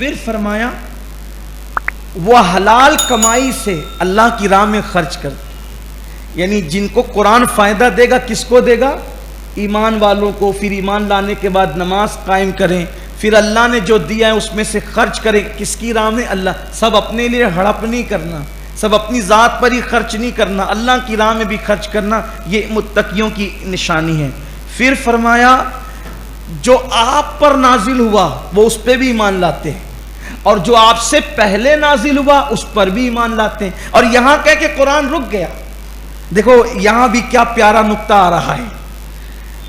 پھر فرمایا وہ حلال کمائی سے اللہ کی راہ میں خرچ کر، یعنی جن کو قرآن فائدہ دے گا کس کو دے گا؟ ایمان والوں کو. پھر ایمان لانے کے بعد نماز قائم کریں، پھر اللہ نے جو دیا ہے اس میں سے خرچ کریں. کس کی راہ میں؟ اللہ. سب اپنے لیے ہڑپ نہیں کرنا، سب اپنی ذات پر ہی خرچ نہیں کرنا، اللہ کی راہ میں بھی خرچ کرنا. یہ متقیوں کی نشانی ہے. پھر فرمایا جو آپ پر نازل ہوا وہ اس پہ بھی ایمان لاتے ہیں، اور جو آپ سے پہلے نازل ہوا اس پر بھی ایمان لاتے ہیں. اور یہاں کہہ کہ قرآن رک گیا. دیکھو یہاں بھی کیا پیارا نقطہ آ رہا ہے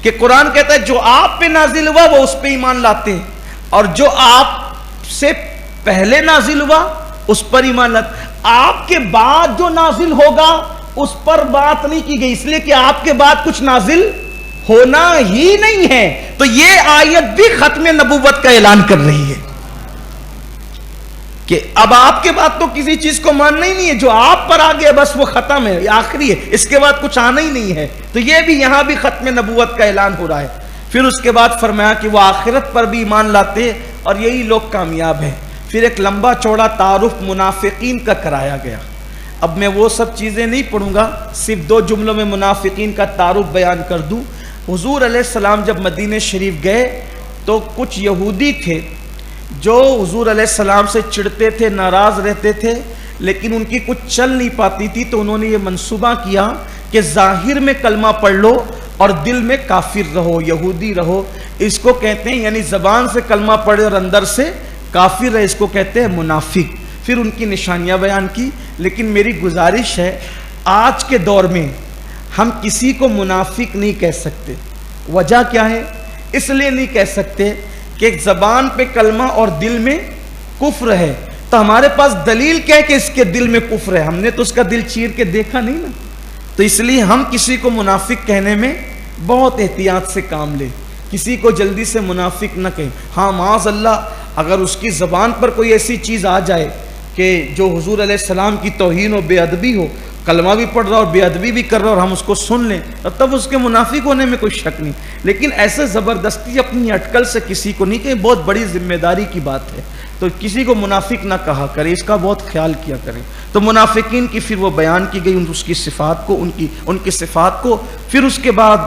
کہ قرآن کہتا ہے جو آپ پہ نازل ہوا وہ اس پہ ایمان لاتے ہیں، اور جو آپ سے پہلے نازل ہوا اس پر ایمان لاتے ہیں. آپ کے بعد جو نازل ہوگا اس پر بات نہیں کی گئی، اس لیے کہ آپ کے بعد کچھ نازل ہونا ہی نہیں ہے. تو یہ آیت بھی ختم نبوت کا اعلان کر رہی ہے کہ اب آپ کے بعد تو کسی چیز کو ماننا ہی نہیں ہے، جو آپ پر آ گیا بس وہ ختم ہے، آخری ہے، اس کے بعد کچھ آنا ہی نہیں ہے. تو یہ بھی یہاں بھی ختم نبوت کا اعلان ہو رہا ہے. پھر اس کے بعد فرمایا کہ وہ آخرت پر بھی ایمان لاتے اور یہی لوگ کامیاب ہیں. پھر ایک لمبا چوڑا تعارف منافقین کا کرایا گیا. اب میں وہ سب چیزیں نہیں پڑھوں گا، صرف 2 جملوں میں منافقین کا تعارف بیان کر دوں. حضور علیہ السلام جب مدینہ شریف گئے تو کچھ یہودی تھے جو حضور علیہ السلام سے چڑھتے تھے، ناراض رہتے تھے، لیکن ان کی کچھ چل نہیں پاتی تھی. تو انہوں نے یہ منصوبہ کیا کہ ظاہر میں کلمہ پڑھ لو اور دل میں کافر رہو، یہودی رہو. اس کو کہتے ہیں، یعنی زبان سے کلمہ پڑھے اور اندر سے کافر رہے، اس کو کہتے ہیں منافق. پھر ان کی نشانیاں بیان کی. لیکن میری گزارش ہے آج کے دور میں ہم کسی کو منافق نہیں کہہ سکتے. وجہ کیا ہے؟ اس لیے نہیں کہہ سکتے کہ زبان پہ کلمہ اور دل میں کفر ہے. تو ہمارے پاس دلیل کیا ہے کہ اس کے دل میں کفر ہے؟ ہم نے تو اس کا دل چیر کے دیکھا نہیں نا. تو اس لیے ہم کسی کو منافق کہنے میں بہت احتیاط سے کام لیں، کسی کو جلدی سے منافق نہ کہیں. ہاں معاذ اللہ اگر اس کی زبان پر کوئی ایسی چیز آ جائے کہ جو حضور علیہ السلام کی توہین و بے ادبی ہو، کلمہ بھی پڑھ رہا اور بے ادبی بھی کر رہا اور ہم اس کو سن لیں، تب اس کے منافق ہونے میں کوئی شک نہیں. لیکن ایسے زبردستی اپنی اٹکل سے کسی کو نہیں کہیں، بہت بڑی ذمہ داری کی بات ہے. تو کسی کو منافق نہ کہا کرے، اس کا بہت خیال کیا کریں. تو منافقین کی پھر وہ بیان کی گئی، اس کی صفات کو، ان کی صفات کو. پھر اس کے بعد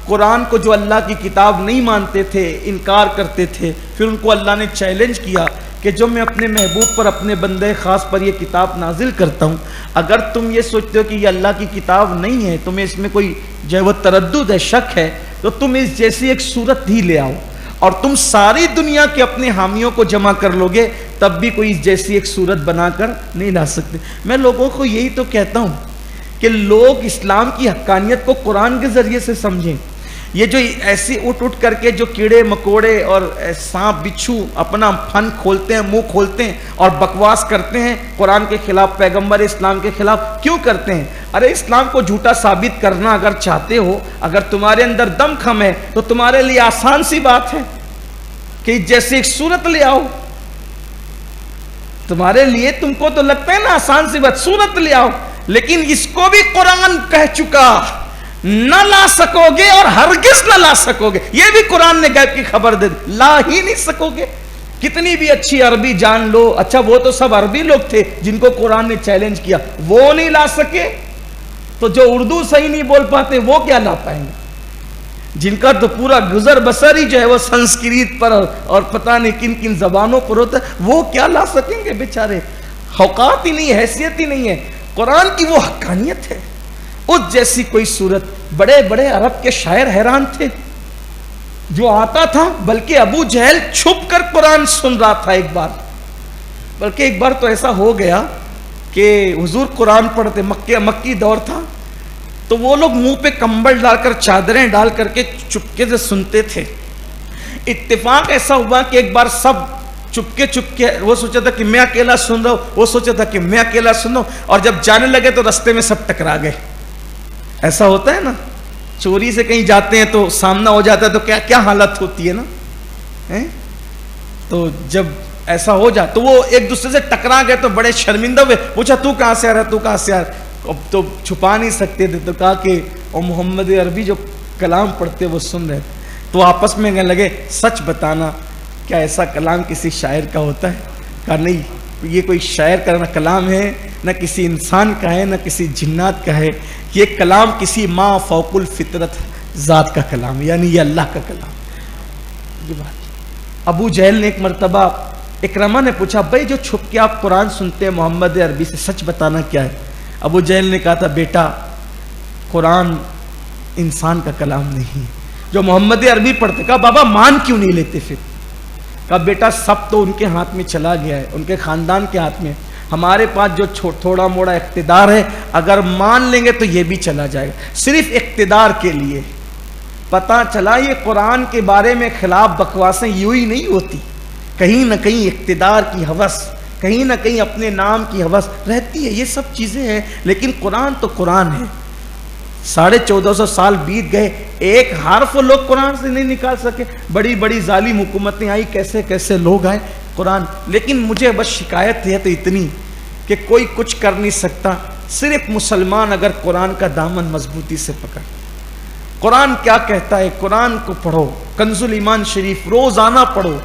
قرآن کو جو اللہ کی کتاب نہیں مانتے تھے، انکار کرتے تھے، پھر ان کو اللہ نے چیلنج کیا کہ جو میں اپنے محبوب پر، اپنے بندے خاص پر یہ کتاب نازل کرتا ہوں، اگر تم یہ سوچتے ہو کہ یہ اللہ کی کتاب نہیں ہے، تمہیں اس میں کوئی جو ہے وہ تردد ہے، شک ہے، تو تم اس جیسی ایک صورت ہی لے آؤ. اور تم ساری دنیا کے اپنے حامیوں کو جمع کر لو گے تب بھی کوئی اس جیسی ایک صورت بنا کر نہیں لا سکتے. میں لوگوں کو یہی تو کہتا ہوں کہ لوگ اسلام کی حقانیت کو قرآن کے ذریعے سے سمجھیں. یہ جو ایسی اٹھ کر کے جو کیڑے مکوڑے اور سانپ بچھو اپنا فن کھولتے ہیں، منہ کھولتے ہیں اور بکواس کرتے ہیں قرآن کے خلاف، پیغمبر اسلام کے خلاف، کیوں کرتے ہیں؟ ارے اسلام کو جھوٹا ثابت کرنا اگر چاہتے ہو، اگر تمہارے اندر دم خم ہے تو تمہارے لیے آسان سی بات ہے کہ جیسے ایک صورت لے آؤ. تمہارے لیے، تم کو تو لگتا ہے نا آسان سی بات، صورت لے آؤ. لیکن اس کو بھی قرآن کہہ چکا نہ لا سکو گے اور ہرگز نہ لا سکو گے. یہ بھی قرآن نے غیب کی خبر دے دی، لا ہی نہیں سکو گے. کتنی بھی اچھی عربی جان لو، اچھا وہ تو سب عربی لوگ تھے جن کو قرآن نے چیلنج کیا، وہ نہیں لا سکے تو جو اردو صحیح نہیں بول پاتے وہ کیا لا پائیں گے؟ جن کا تو پورا گزر بسر ہی جو ہے وہ سنسکرت پر اور پتہ نہیں کن کن زبانوں پر ہوتا ہے، وہ کیا لا سکیں گے بیچارے؟ اوقات ہی نہیں، حیثیت ہی نہیں ہے. قرآن کی وہ حقانیت ہے، اس جیسی کوئی صورت. بڑے بڑے عرب کے شاعر حیران تھے جو آتا تھا، بلکہ ابو جہل چھپ کر قرآن سن رہا تھا ایک بار. بلکہ ایک بار تو ایسا ہو گیا کہ حضور قرآن پڑھتے، مکی دور تھا، تو وہ لوگ منہ پہ کمبل ڈال کر، چادریں ڈال کر کے چپکے سے سنتے تھے. اتفاق ایسا ہوا کہ ایک بار سب چپکے وہ سوچا تھا کہ میں اکیلا سن رہا ہوں، وہ سوچا تھا کہ میں اکیلا سن رہا ہوں، اور جب جانے لگے تو رستے میں سب ٹکرا گئے. ایسا ہوتا ہے نا، چوری سے کہیں جاتے ہیں تو سامنا ہو جاتا ہے تو کیا حالت ہوتی ہے نا. تو جب ایسا ہو جائے تو وہ ایک دوسرے سے ٹکرا گئے تو بڑے شرمندہ ہوئے. پوچھا تو کہاں سے آ رہا ہے، تو کہاں سے آ رہا ہے؟ اب تو چھپا نہیں سکتے تھے تو کہا کہ او محمد عربی جو کلام پڑھتے وہ سن رہے. تو آپس میں کہنے لگے سچ بتانا کیا ایسا کلام کسی شاعر کا ہوتا ہے؟ کہا نہیں، یہ کوئی شاعر کا نہ کلام ہے، نہ کسی انسان کا ہے، نہ کسی جنات کا ہے، یہ کلام کسی ما فوق الفطرت ذات کا کلام، یعنی یہ اللہ کا کلام۔ یہ بات ابو جہل نے ایک مرتبہ اکرمہ نے پوچھا، بھائی جو چھپ کے آپ قرآن سنتے ہیں محمد عربی سے، سچ بتانا کیا ہے؟ ابو جہل نے کہا تھا، بیٹا قرآن انسان کا کلام نہیں، جو محمد عربی پڑھتے۔ کہا بابا مان کیوں نہیں لیتے پھر؟ کہا بیٹا سب تو ان کے ہاتھ میں چلا گیا ہے، ان کے خاندان کے ہاتھ میں، ہمارے پاس جو تھوڑا موڑا اقتدار ہے اگر مان لیں گے تو یہ بھی چلا جائے گا، صرف اقتدار کے لیے۔ پتہ چلا یہ قرآن کے بارے میں خلاف بکواسیں یوں ہی نہیں ہوتی، کہیں نہ کہیں اقتدار کی ہوس، کہیں نہ کہیں اپنے نام کی ہوس رہتی ہے، یہ سب چیزیں ہیں، لیکن قرآن تو قرآن ہے۔ 1450 سال بیت گئے، ایک حرف لوگ قرآن سے نہیں نکال سکے، بڑی بڑی ظالم حکومتیں آئی، کیسے کیسے لوگ آئے قرآن، لیکن مجھے بس شکایت ہے تو اتنی کہ کوئی کچھ کر نہیں سکتا، صرف مسلمان اگر قرآن کا دامن مضبوطی سے پکڑ۔ قرآن کیا کہتا ہے؟ قرآن کو پڑھو، کنز الایمان شریف روزانہ پڑھو،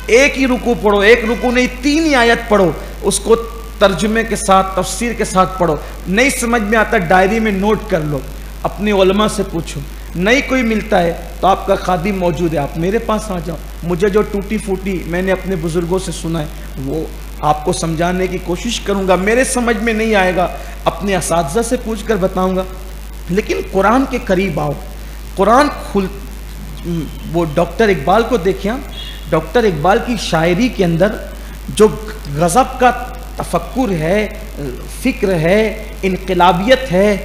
ایک ہی رکوع پڑھو، ایک رکوع نہیں 3 ہی آیت پڑھو، اس کو ترجمے کے ساتھ تفسیر کے ساتھ پڑھو، نہیں سمجھ میں آتا ڈائری میں نوٹ کر لو، اپنے علماء سے پوچھو، نہیں کوئی ملتا ہے تو آپ کا خادم موجود ہے، آپ میرے پاس آ جاؤ، مجھے جو ٹوٹی پھوٹی میں نے اپنے بزرگوں سے سنا ہے وہ آپ کو سمجھانے کی کوشش کروں گا، میرے سمجھ میں نہیں آئے گا اپنے اساتذہ سے پوچھ کر بتاؤں گا، لیکن قرآن کے قریب آؤ۔ قرآن وہ ڈاکٹر اقبال کو دیکھیں، ڈاکٹر اقبال کی شاعری کے اندر جو غضب کا تفکر ہے، فکر ہے، انقلابیت ہے،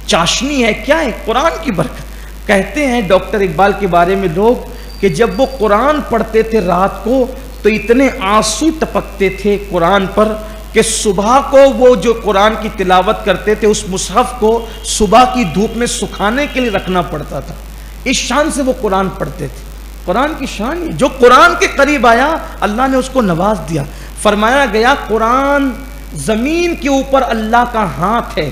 چاشنی ہے، کیا ہے؟ قرآن کی برکت۔ کہتے ہیں ڈاکٹر اقبال کے بارے میں لوگ کہ جب وہ قرآن پڑھتے تھے رات کو تو اتنے آنسو ٹپکتے تھے قرآن پر کہ صبح کو وہ جو قرآن کی تلاوت کرتے تھے اس مصحف کو صبح کی دھوپ میں سکھانے کے لیے رکھنا پڑتا تھا، اس شان سے وہ قرآن پڑھتے تھے۔ قرآن کی شان ہے، جو قرآن کے قریب آیا اللہ نے اس کو نواز دیا۔ فرمایا گیا قرآن زمین کے اوپر اللہ کا ہاتھ ہے،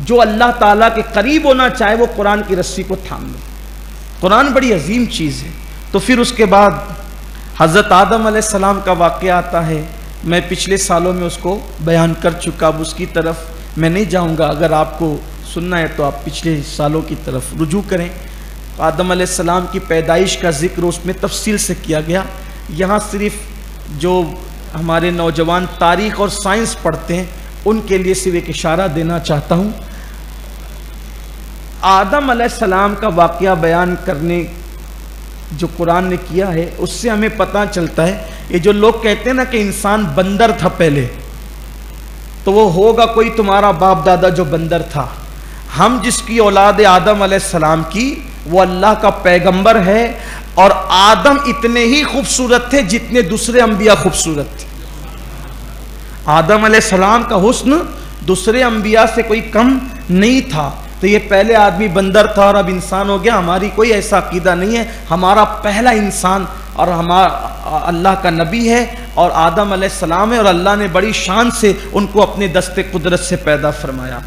جو اللہ تعالیٰ کے قریب ہونا چاہے وہ قرآن کی رسی کو تھام لے۔ قرآن بڑی عظیم چیز ہے۔ تو پھر اس کے بعد حضرت آدم علیہ السلام کا واقعہ آتا ہے، میں پچھلے سالوں میں اس کو بیان کر چکا، اب اس کی طرف میں نہیں جاؤں گا، اگر آپ کو سننا ہے تو آپ پچھلے سالوں کی طرف رجوع کریں۔ آدم علیہ السلام کی پیدائش کا ذکر اس میں تفصیل سے کیا گیا، یہاں صرف جو ہمارے نوجوان تاریخ اور سائنس پڑھتے ہیں ان کے لیے صرف ایک اشارہ دینا چاہتا ہوں۔ آدم علیہ السلام کا واقعہ بیان کرنے جو قرآن نے کیا ہے اس سے ہمیں پتہ چلتا ہے، یہ جو لوگ کہتے ہیں نا کہ انسان بندر تھا پہلے، تو وہ ہوگا کوئی تمہارا باپ دادا جو بندر تھا۔ ہم جس کی اولاد آدم علیہ السلام کی وہ اللہ کا پیغمبر ہے، اور آدم اتنے ہی خوبصورت تھے جتنے دوسرے انبیاء خوبصورت تھے۔ آدم علیہ السلام کا حسن دوسرے انبیاء سے کوئی کم نہیں تھا، تو یہ پہلے آدمی بندر تھا اور اب انسان ہو گیا، ہماری کوئی ایسا عقیدہ نہیں ہے۔ ہمارا پہلا انسان اور ہمارا اللہ کا نبی ہے اور آدم علیہ السلام ہے، اور اللہ نے بڑی شان سے ان کو اپنے دست قدرت سے پیدا فرمایا۔